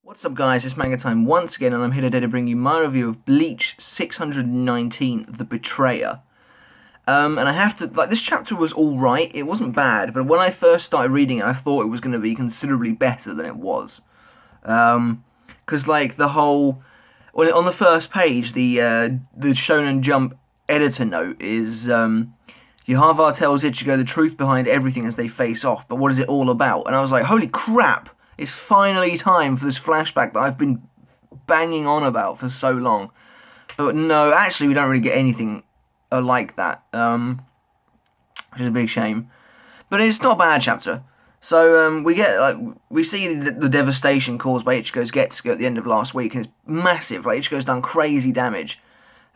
What's up guys, it's Manga Time once again and I'm here today to bring you my review of Bleach 619, The Betrayer. And I have to, this chapter was alright, it wasn't bad, but when I first started reading it I thought it was going to be considerably better than it was. Because the whole, on the first page, the Shonen Jump editor note is, Yhwach tells Ichigo the truth behind everything as they face off, but what is it all about? And I was like, holy crap! It's finally time for this flashback that I've been banging on about for so long. But no, actually we don't really get anything like that, which is a big shame. But it's not a bad chapter. So we see the devastation caused by Ichigo's Getsuga at the end of last week, and it's massive. Ichigo's done crazy damage.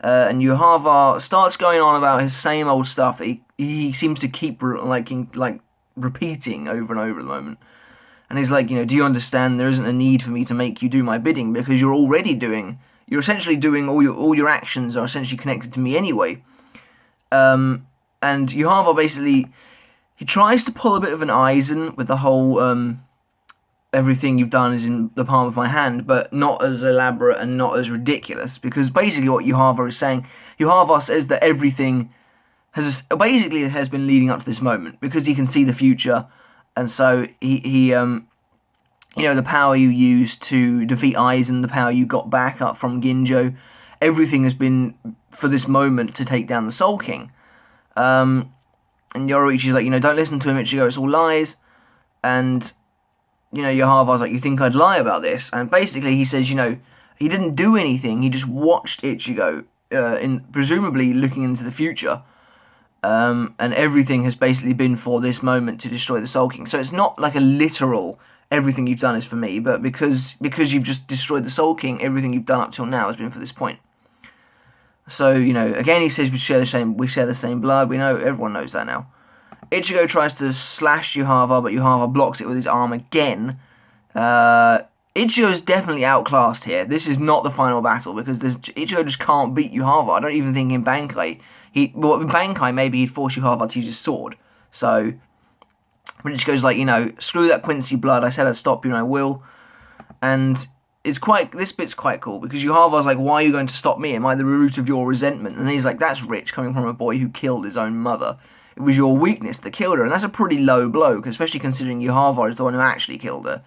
And Yhwach starts going on about his same old stuff that he seems to keep repeating over and over at the moment. And he's like, do you understand there isn't a need for me to make you do my bidding because you're essentially doing all your actions are essentially connected to me anyway. And Yhwach basically, he tries to pull a bit of an Aizen with the whole, everything you've done is in the palm of my hand, but not as elaborate and not as ridiculous, because basically what Yhwach is saying, Yhwach says that everything has been leading up to this moment, because he can see the future. And so the power you used to defeat Aizen, the power you got back up from Ginjo, everything has been for this moment to take down the Soul King. And Yoruichi's like, don't listen to him, Ichigo, it's all lies. And, Yhwach's like, you think I'd lie about this? And basically he says, he didn't do anything, he just watched Ichigo, presumably looking into the future. And everything has basically been for this moment to destroy the Soul King. So it's not like a literal, everything you've done is for me, but because you've just destroyed the Soul King, everything you've done up till now has been for this point. So, again he says we share the same blood, everyone knows that now. Ichigo tries to slash Yhwach, but Yhwach blocks it with his arm again. Ichigo is definitely outclassed here. This is not the final battle, because Ichigo just can't beat Yhwach. I don't even think in Bankai, in Bankai maybe he'd force Yhwach to use his sword. So, but Ichigo's like, screw that Quincy blood, I said I'd stop you and I will. And this bit's quite cool, because Yhwach's like, why are you going to stop me? Am I the root of your resentment? And he's like, that's rich, coming from a boy who killed his own mother. It was your weakness that killed her, and that's a pretty low blow, especially considering Yhwach is the one who actually killed her.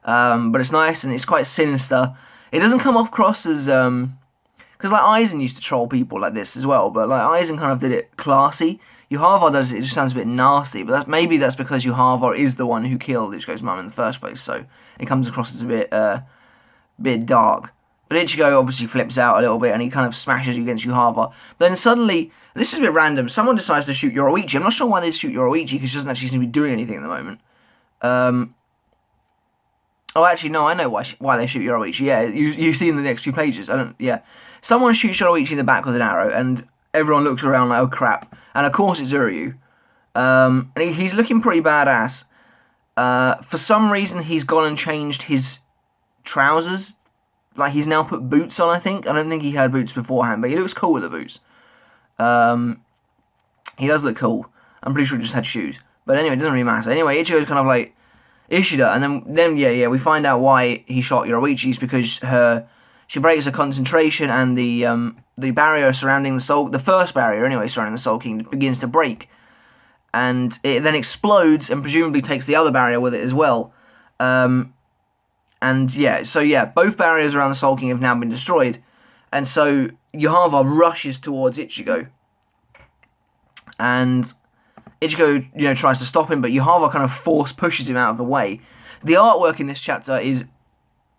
But it's nice, and it's quite sinister. It doesn't come across as, because Aizen used to troll people like this as well, but Aizen kind of did it classy. Yhwach does it just sounds a bit nasty, but maybe that's because Yhwach is the one who killed Ichigo's mum in the first place, so it comes across as a bit dark. But Ichigo obviously flips out a little bit, and he kind of smashes against Yhwach. But then suddenly, this is a bit random, someone decides to shoot Yoruichi. I'm not sure why they shoot Yoruichi, because she doesn't actually seem to be doing anything at the moment. Oh, actually, no, I know why they shoot Yoruichi. Yeah, you see in the next few pages. Someone shoots Yoruichi in the back with an arrow, and everyone looks around like, oh crap. And of course it's Uryu. And he's looking pretty badass. For some reason, he's gone and changed his trousers. He's now put boots on, I think. I don't think he had boots beforehand, but he looks cool with the boots. He does look cool. I'm pretty sure he just had shoes. But anyway, it doesn't really matter. Anyway, Ichigo's kind of like, Ishida, and then we find out why he shot Yoruichi. It's because she breaks her concentration, and the barrier surrounding the first barrier anyway surrounding the Soul King begins to break, and it then explodes and presumably takes the other barrier with it as well. Both barriers around the Soul King have now been destroyed, and so Yhwach rushes towards Ichigo, and Ichigo, tries to stop him, but Yhwach kind of force pushes him out of the way. The artwork in this chapter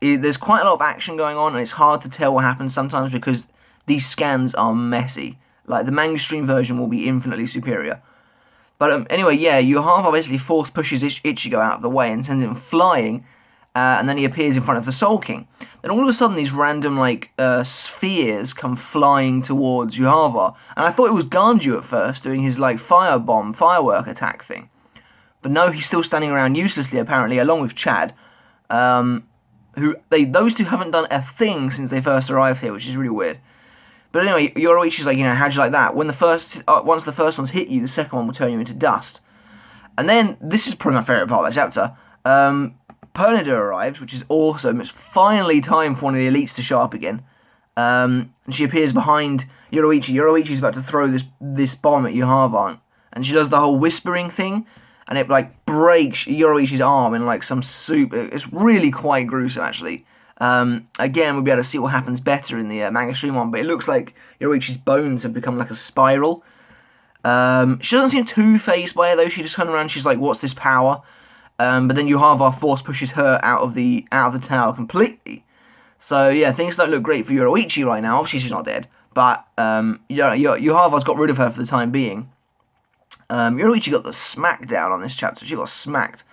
there's quite a lot of action going on, and it's hard to tell what happens sometimes because these scans are messy. The manga stream version will be infinitely superior. But Yhwach basically force pushes Ichigo out of the way and sends him flying, and then he appears in front of the Soul King. Then all of a sudden these random spheres come flying towards Yhwach, and I thought it was Ganju at first doing his firework attack thing. But no, he's still standing around uselessly apparently, along with Chad. Those two haven't done a thing since they first arrived here, which is really weird. But anyway, Yoruichi's like, how'd you like that? Once the first one's hit you, the second one will turn you into dust. And then, this is probably my favourite part of that chapter, Pernida arrives, which is awesome. It's finally time for one of the elites to show up again. And she appears behind Yoruichi. Yoruichi's about to throw this bomb at Yhwach, and she does the whole whispering thing, and it like breaks Yoruichi's arm in like some soup. It's really quite gruesome, actually. Again, we'll be able to see what happens better in the manga stream one, but it looks like Yoruichi's bones have become like a spiral. She doesn't seem too phased by it though. She just turns around, she's like, "What's this power?" But then Yhwach force pushes her out of the tower completely. So yeah, things don't look great for Yoruichi right now. Obviously, she's not dead, but Yhwach's got rid of her for the time being. Yoruichi got the smackdown on this chapter. She got smacked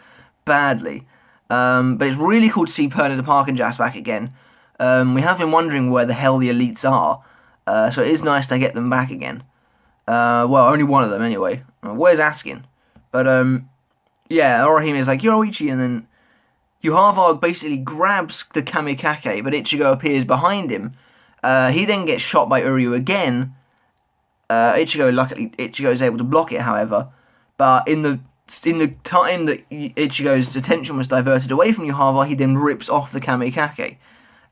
badly. But it's really cool to see Pernida Parnkjas back again. We have been wondering where the hell the elites are, so it is nice to get them back again. Well, only one of them anyway. Where's Askin? But yeah, Orihime is like Yoruichi, and then Yhwach basically grabs the kamikake, but Ichigo appears behind him. He then gets shot by Uryu again. Luckily, Ichigo is able to block it, however. But in the time that Ichigo's attention was diverted away from Yhwach, he then rips off the kamikake,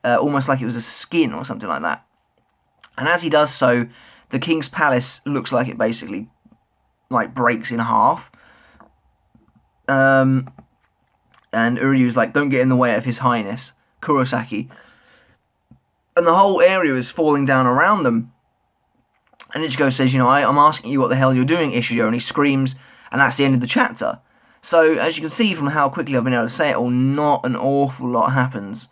almost like it was a skin or something like that. And as he does so, the king's palace looks like it basically like breaks in half. And Uryu's like, "Don't get in the way of His Highness Kurosaki," and the whole area is falling down around them. And Ichigo says, "I'm asking you what the hell you're doing, Ichigo," and he screams, and that's the end of the chapter. So, as you can see from how quickly I've been able to say it all, not an awful lot happens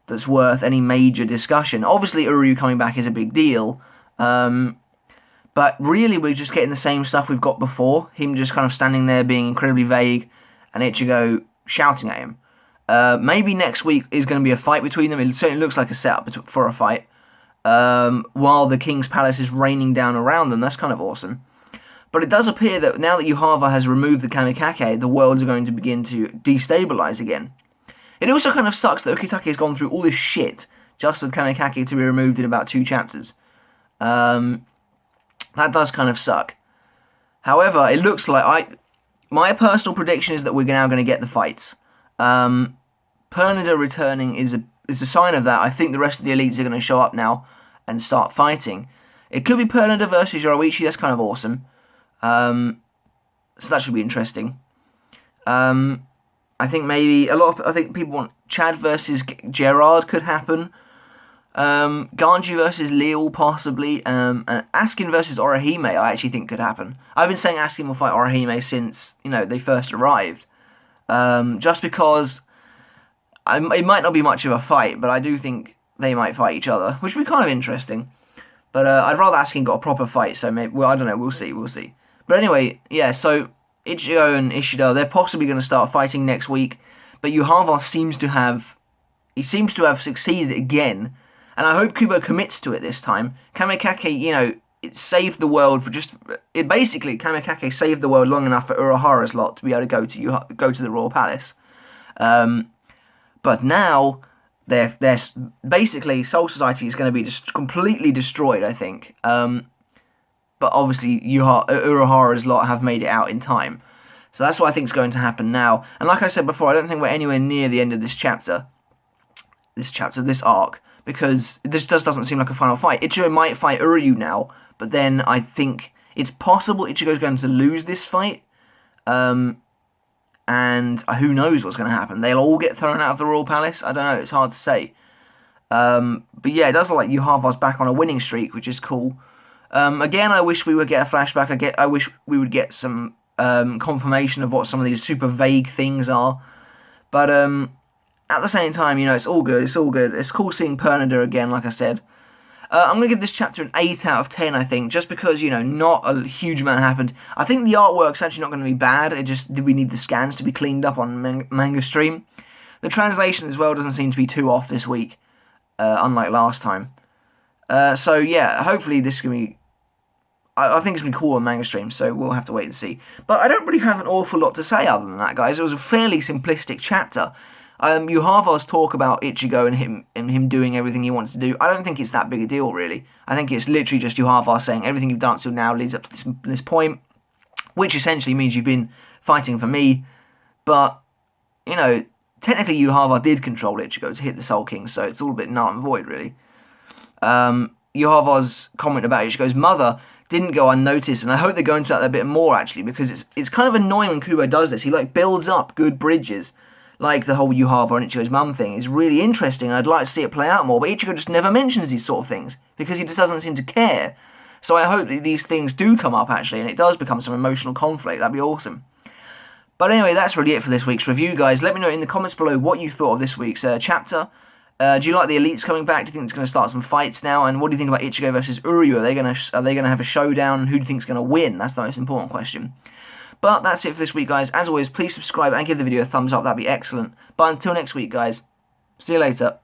that's worth any major discussion. Obviously, Uryu coming back is a big deal, but really we're just getting the same stuff we've got before. Him just kind of standing there being incredibly vague, and Ichigo shouting at him. Maybe next week is going to be a fight between them. It certainly looks like a setup for a fight. While the king's palace is raining down around them. That's kind of awesome. But it does appear that now that Yhwach has removed the kamikake, the worlds are going to begin to destabilize again. It also kind of sucks that Ukitake has gone through all this shit just for the kamikake to be removed in about 2 chapters. That does kind of suck. However, it looks like my personal prediction is that we're now going to get the fights. Pernida returning is a sign of that. I think the rest of the elites are going to show up now and start fighting. It could be Pernida versus Yoruichi. That's kind of awesome. So that should be interesting. I think maybe I think people want Chad versus Gerard could happen. Ganji versus Leal possibly. And Askin versus Orihime I actually think could happen. I've been saying Askin will fight Orihime since they first arrived. Just because it might not be much of a fight, but I do think they might fight each other, which would be kind of interesting. But I'd rather Askin got a proper fight, so maybe, well, I don't know, we'll see. But anyway, yeah, so Ichigo and Ishida, they're possibly going to start fighting next week, but Yhwach seems to have succeeded again, and I hope Kubo commits to it this time. Kamikake, it saved the world Kamikake saved the world long enough for Urahara's lot to be able to go to the royal palace. But now they're basically Soul Society is going to be just completely destroyed, I think. But obviously Urahara's lot have made it out in time. So that's what I think is going to happen now. And like I said before, I don't think we're anywhere near the end of this arc, because this just doesn't seem like a final fight. Ichigo might fight Uryu now, but then I think it's possible Ichigo's going to lose this fight. And who knows what's going to happen. They'll all get thrown out of the royal palace. I don't know, it's hard to say. But yeah, it does look like Yhwach's back on a winning streak, which is cool. Again, I wish we would get a flashback. I wish we would get some confirmation of what some of these super vague things are. But at the same time, it's all good. It's cool seeing Pernida again, like I said. I'm going to give this chapter an 8 out of 10, I think, just because, not a huge amount happened. I think the artwork's actually not going to be bad. We need the scans to be cleaned up on Manga Stream. The translation as well doesn't seem to be too off this week, unlike last time. So yeah, hopefully this can be... I think it's going to be cool on Manga Stream, so we'll have to wait and see. But I don't really have an awful lot to say other than that, guys. It was a fairly simplistic chapter. Yhwach's talk about Ichigo and him doing everything he wants to do, I don't think it's that big a deal, really. I think it's literally just Yhwach saying everything you've done until now leads up to this point, which essentially means you've been fighting for me. But, technically Yhwach did control Ichigo to hit the Soul King, so it's all a bit null and void, really. Yhwach's comment about Ichigo's mother didn't go unnoticed, and I hope they go into that a bit more, actually, because it's kind of annoying when Kubo does this. He, like, builds up good bridges, like the whole Yhwach and Ichigo's mum thing. It's really interesting, and I'd like to see it play out more, but Ichigo just never mentions these sort of things, because he just doesn't seem to care. So I hope that these things do come up, actually, and it does become some emotional conflict. That'd be awesome. But anyway, that's really it for this week's review, guys. Let me know in the comments below what you thought of this week's chapter. Do you like the elites coming back? Do you think it's going to start some fights now? And what do you think about Ichigo versus Uryu? Are they going to have a showdown? Who do you think is going to win? That's the most important question. But that's it for this week, guys. As always, please subscribe and give the video a thumbs up. That'd be excellent. But until next week, guys, see you later.